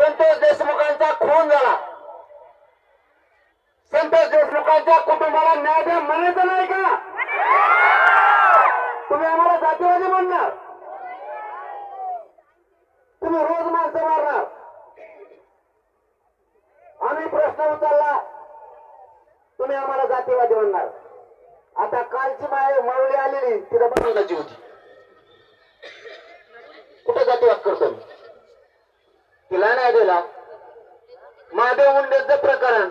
संतोष देशमुखांचा खून झाला. संतोष देशमुखांच्या कुटुंबाला न्याय द्या म्हणायचं नाही का? तुम्ही आम्हाला जातीवादी म्हणणार, तुम्ही रोज माणसं मारणार. आम्ही प्रश्न उचलला, तुम्ही आम्हाला जातीवादी म्हणणार. आता कालची माऊली आलेली तिला बनवण्याची होती. कुठे जातीवाद करतो मी? तिला नाही दिला. महादेव मुंडेचं प्रकरण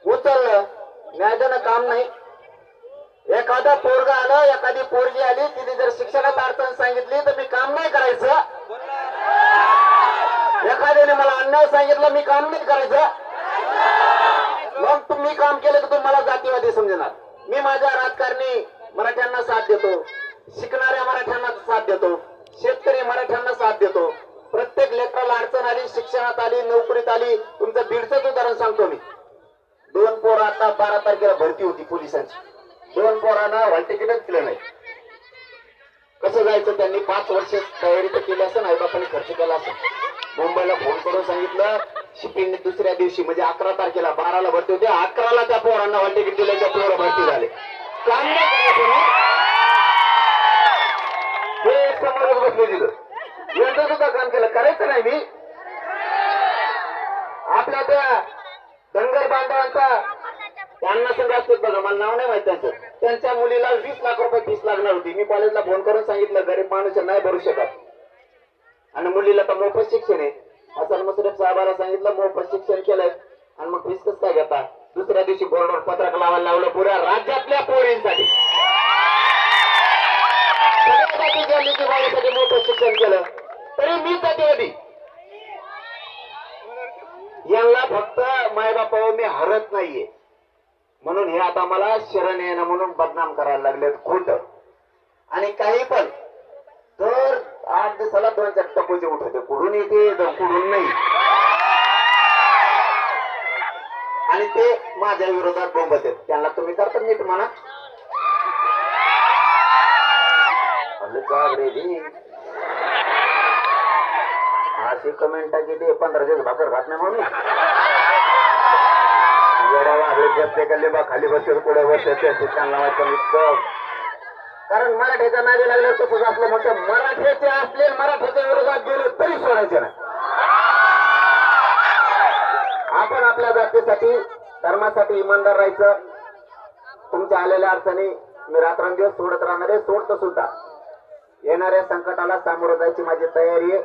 उचललं, न्यायालयानं काम नाही. एखादा पोरगा आलं, एखादी पोरगी आली, तिने जर शिक्षणात अडचण सांगितली तर मी काम नाही करायचं. एखाद्याने मला अन्याय सांगितलं, मी काम नाही करायचं. मग तुम्ही काम केलं तर तुम्हाला जातीवादी समजणार. मी माझ्या राजकारणी मराठ्यांना साथ देतो, शिकणाऱ्या मराठ्यांना साथ देतो, शेतकरी मराठ्यांना साथ देतो. प्रत्येक लेकराला अडचण आली, शिक्षणात आली, नोकरीत आली. तुमचं बीडचंच उदाहरण सांगतो मी. 2 पोरं आता 12 तारखेला भरती होती पोलिसांची. 2 पोरांना हॉल तिकीटच दिलं नाही. कसं जायचं? त्यांनी 5 वर्ष तयारी तर केली असं, आई बापाने खर्च केला असं. मुंबईला फोन करून सांगितलं, शिपिंगने दुसऱ्या दिवशी म्हणजे 11 तारखेला 12ला भरती होती, 11ला त्या पोरांना हॉल तिकीट दिलं, त्या पोरं भरती झाले. काम नाही करायचं. हे समोरच बसले तिथं. यांचं सुद्धा काम केलं, करायचं नाही मी. आपल्या त्या धनगर बांधवांचा त्यांना संघ असतात बघा, मला नाव नाही माहिती त्यांचं. त्यांच्या मुलीला 20 लाख रुपये फीस लागणार होती. मी कॉलेजला फोन करून सांगितलं, गरीब माणूस नाही भरू शकत आणि मुलीला तर मोफत शिक्षण आहे. हसन मुश्रीफ साहेबाला सांगितलं मोफत शिक्षण केलंय आणि मग फीस कसं काय घेता? दुसऱ्या दिवशी बोर्डवर पत्रक लावायला लावलं पुऱ्या राज्यातल्या पोरींसाठी. सगळ्या जातीच्या बाळीसाठी मोफत शिक्षण केलं, तरी मी जातीवादी. यांना फक्त मायबापावर मी हरत नाहीये म्हणून हे आता मला शरण येणं म्हणून बदनाम करायला लागलेत खोट. आणि काही पण तर 8 दिवसाला 2-4 टपोचे उठवते, कुठून येते कुठून नाही. आणि ते माझ्या विरोधात बोंबत आहेत. त्यांना तुम्ही करता नीट म्हणा. अशी कमेंट टाकी ते 15 दिवस भाकर खात नाही म्हणून बसते गल्ली बा खाली बसते पुढे बसते त्यांना वाटतं इतकं. कारण मराठ्याच्या नादी लागल्यावर तसंच असलं म्हणतं, मराठ्याचे असले मराठ्याच्या विरोधात गेले तरी सोडायचे नाही. आपण आपल्या जातीसाठी धर्मासाठी इमानदार राहायचं. तुमच्या आलेल्या अडचणी मी रात्रंदिवस सोडत राहणार आहे, सोडतो सुद्धा. येणाऱ्या संकटाला सामोरं जायची माझी तयारी आहे.